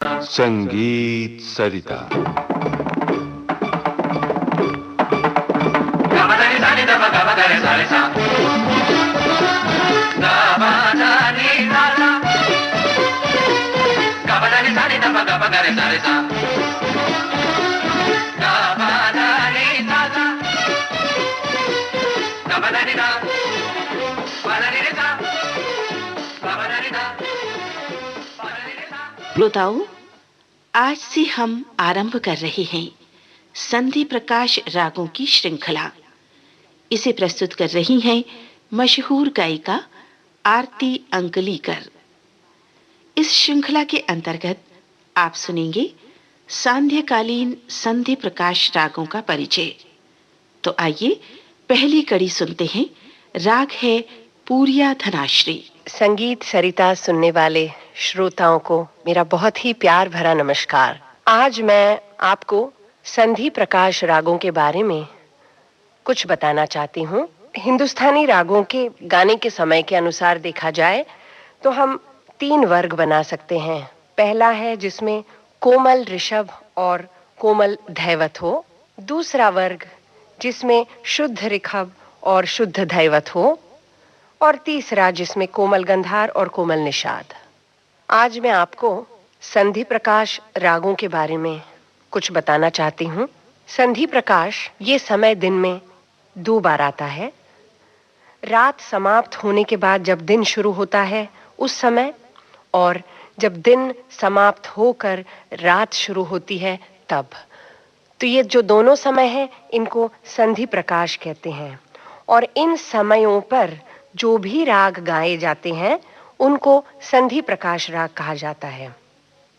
संगीत सरिता। श्रोताओं, आज से हम आरंभ कर रहे हैं संधि प्रकाश रागों की श्रृंखला। इसे प्रस्तुत कर रही हैं मशहूर गायिका आरती अंकलीकर। इस श्रृंखला के अंतर्गत आप सुनेंगे सांध्यकालीन संधि प्रकाश रागों का परिचय। तो आइए पहली कड़ी सुनते हैं। राग है पूरिया धनाश्री। संगीत सरिता सुनने वाले श्रोताओं को मेरा बहुत ही प्यार भरा नमस्कार। आज मैं आपको संधि प्रकाश रागों के बारे में कुछ बताना चाहती हूँ। हिंदुस्तानी रागों के गाने के समय के अनुसार देखा जाए तो हम 3 वर्ग बना सकते हैं। पहला है जिसमें कोमल ऋषभ और कोमल धैवत हो। दूसरा वर्ग जिसमें शुद्ध ऋषभ और शुद्ध धैवत हो, और तीसरा जिसमें कोमल गंधार और कोमल निषाद। आज मैं आपको संधि प्रकाश रागों के बारे में कुछ बताना चाहती हूँ। संधि प्रकाश ये समय दिन में 2 बार आता है। रात समाप्त होने के बाद जब दिन शुरू होता है उस समय, और जब दिन समाप्त होकर रात शुरू होती है तब। तो ये जो दोनों समय हैं इनको संधि प्रकाश कहते हैं। और इन समयों पर जो भी राग गाए जाते हैं उनको संधि प्रकाश राग कहा जाता है।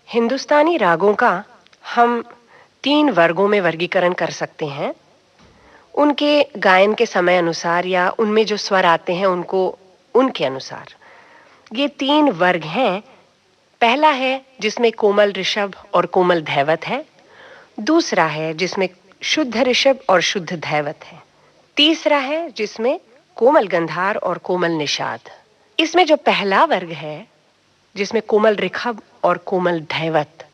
हिंदुस्तानी रागों का हम 3 वर्गों में वर्गीकरण कर सकते हैं। उनके गायन के समय अनुसार या उनमें जो स्वर आते हैं उनको उनके अनुसार। ये 3 वर्ग हैं। पहला है जिसमें कोमल ऋषभ और कोमल धैवत है। दूसरा है जिसमें शुद्ध ऋषभ और शुद्ध धैवत है। तीसरा है जिसमें कोमल गंधार और कोमल निषाद। इसमें जो पहला वर्ग है जिसमें कोमल ऋषभ और कोमल धैवत,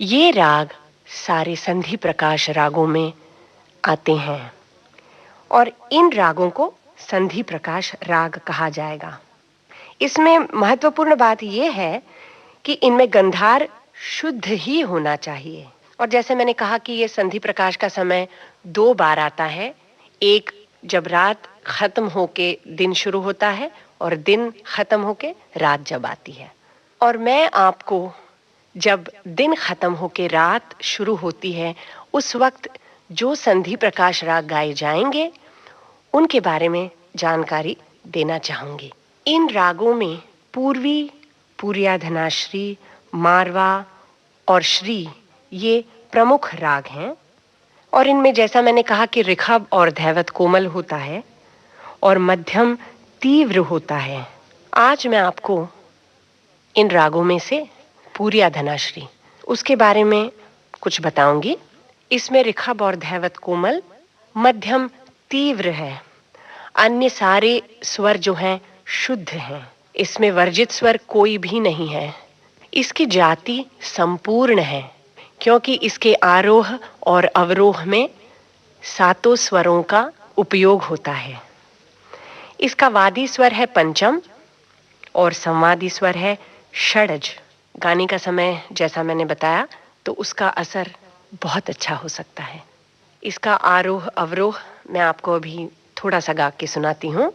ये राग सारे संधि प्रकाश रागों में आते हैं और इन रागों को संधि प्रकाश राग कहा जाएगा। इसमें महत्वपूर्ण बात यह है कि इनमें गंधार शुद्ध ही होना चाहिए। और जैसे मैंने कहा कि ये संधि प्रकाश का समय 2 बार आता है। एक जब रात खत्म होके दिन शुरू होता है और दिन खत्म होके रात जब आती है। और मैं आपको जब दिन खत्म होके रात शुरू होती है उस वक्त जो संधि प्रकाश राग गाए जाएंगे उनके बारे में जानकारी देना चाहूंगी। इन रागों में पूर्वी, पूरिया धनाश्री, मारवा और श्री ये प्रमुख राग हैं। और इनमें जैसा मैंने कहा कि ऋषभ और धैवत कोमल होता है और मध्यम तीव्र होता है। आज मैं आपको इन रागों में से पूरिया धनाश्री उसके बारे में कुछ बताऊंगी। इसमें ऋषभ और धैवत कोमल, मध्यम तीव्र है। अन्य सारे स्वर जो हैं शुद्ध हैं। इसमें वर्जित स्वर कोई भी नहीं है। इसकी जाति संपूर्ण है क्योंकि इसके आरोह और अवरोह में 7 स्वरों का उपयोग होता है। इसका वादी स्वर है पंचम और संवादी स्वर है षडज। गाने का समय जैसा मैंने बताया तो उसका असर बहुत अच्छा हो सकता है। इसका आरोह अवरोह मैं आपको अभी थोड़ा सा गा के सुनाती हूँ।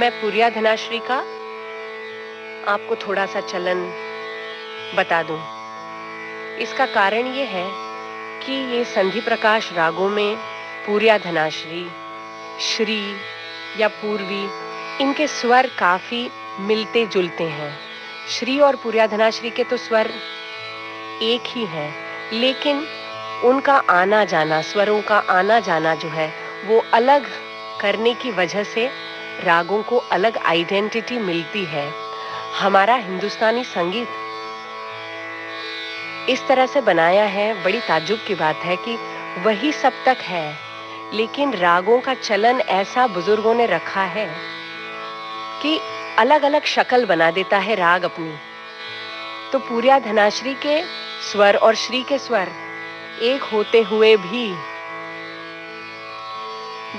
मैं पूर्या धनाश्री का आपको थोड़ा सा चलन बता दूं। इसका कारण ये है कि ये संधि प्रकाश रागों में पूर्या धनाश्री, श्री या पूर्वी, इनके स्वर काफी मिलते जुलते हैं। श्री और पूर्या धनाश्री के तो स्वर एक ही हैं, लेकिन उनका आना जाना, स्वरों का आना जाना जो है वो अलग करने की वजह से रागों को अलग आइडेंटिटी मिलती है। हमारा हिंदुस्तानी संगीत इस तरह से बनाया है, बड़ी ताज्जुब की बात है कि वही सप्तक है, लेकिन रागों का चलन ऐसा बुजुर्गों ने रखा है कि अलग अलग शक्ल बना देता है राग अपनी। तो पूर्या धनाश्री के स्वर और श्री के स्वर एक होते हुए भी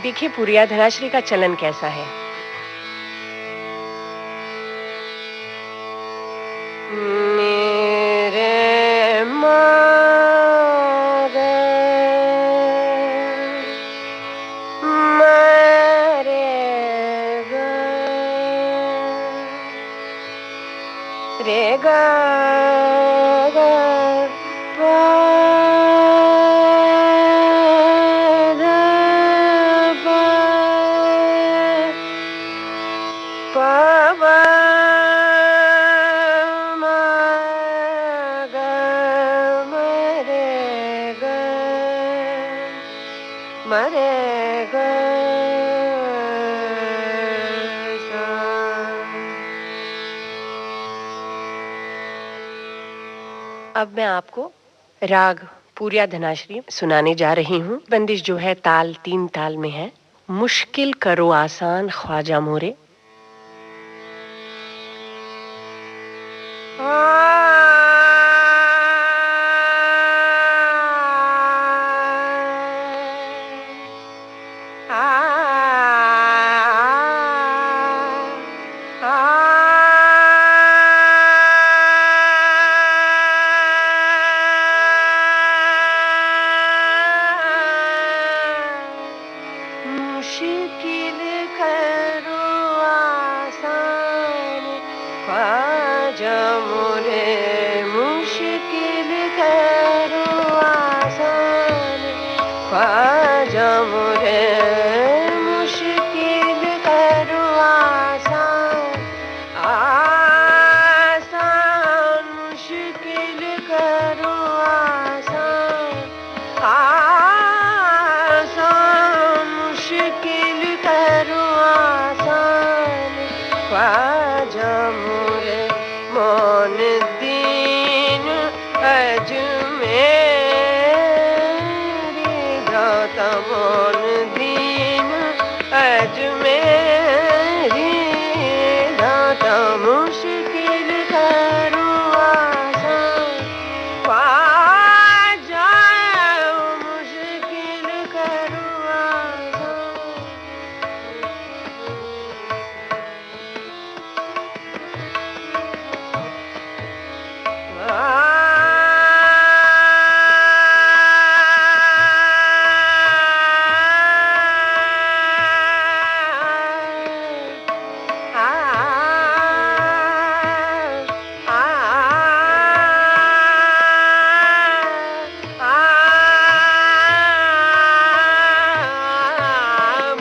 देखिए पूर्या धनाश्री का चलन कैसा है। मेरे माग मरे गा रे गा गा पा अब मैं आपको राग पूर्या धनाश्री सुनाने जा रही हूँ। बंदिश जो है ताल 3 ताल में है। मुश्किल करो आसान ख्वाजा मोरे। मुश्किल करो आसान ख्वाजा मोरे, मुश्किल करो आसान ख्वाजा मोरे, मुश्किल करो आसान आसान, मुश्किल करो आसान आसान, मुश्किल करो आसान ख्वाजा मोरे, मोन दीन अजमेरी दाता, मोन दीन अजमेरी दाता, मुश्किल करो आसान ख्वाजा, मुश्किल करो आसान।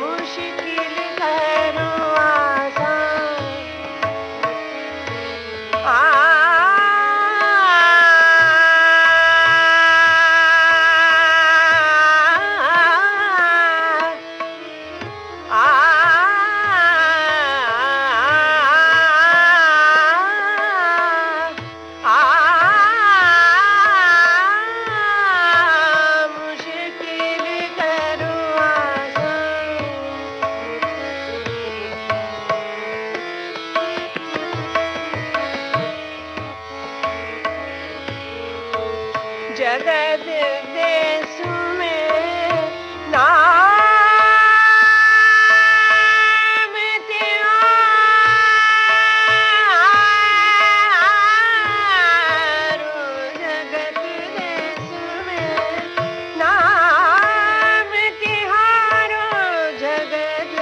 मुश्किल करो आसान मुश्किल करो आसान। जगत देश में नाम तिहारो, जगत देश में नाम तिहारो, जगत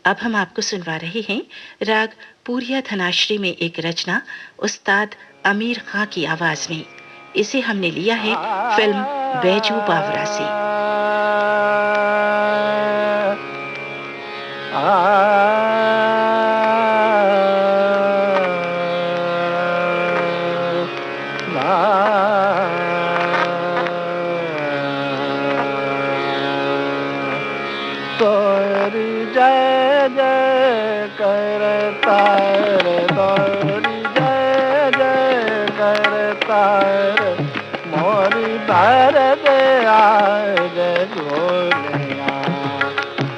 अब हम आपको सुनवा रहे हैं राग पूरिया धनाश्री में एक रचना उस्ताद अमीर खां की आवाज में। इसे हमने लिया है फिल्म बैजू बावरा से। तोरी जय जय करता रे, तोरी जय जय करता रे, मोरी भर दे आज झोलिया।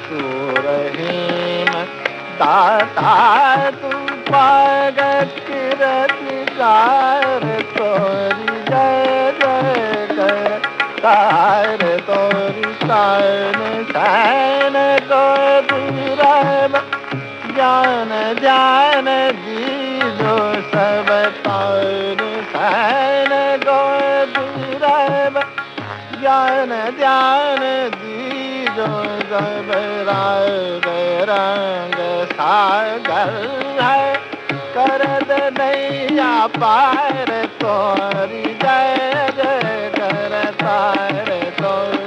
तू रहीम दाता तू पागत किरतगार, तोरी जय जय करता रे, तोरी शान शान को दूरब जान जान दीजो सब तान शान को दूरब जान जान दीजो सब राग रंग सागर है कर दे नैया पार, तोरी जय जय करता रे, तोरी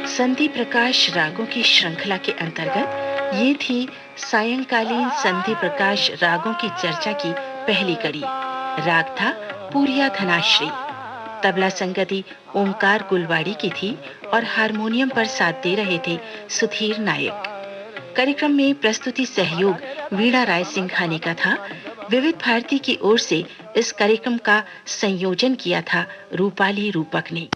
संधि प्रकाश रागों की श्रृंखला के अंतर्गत ये थी सायंकालीन संधि प्रकाश रागों की चर्चा की पहली कड़ी। राग था पूरिया धनाश्री। तबला संगति ओमकार गुलवाड़ी की थी और हारमोनियम पर साथ दे रहे थे सुधीर नायक। कार्यक्रम में प्रस्तुति सहयोग वीणा राय सिंघानी का था। विविध भारती की ओर से इस कार्यक्रम का संयोजन किया था रूपाली रूपक ने।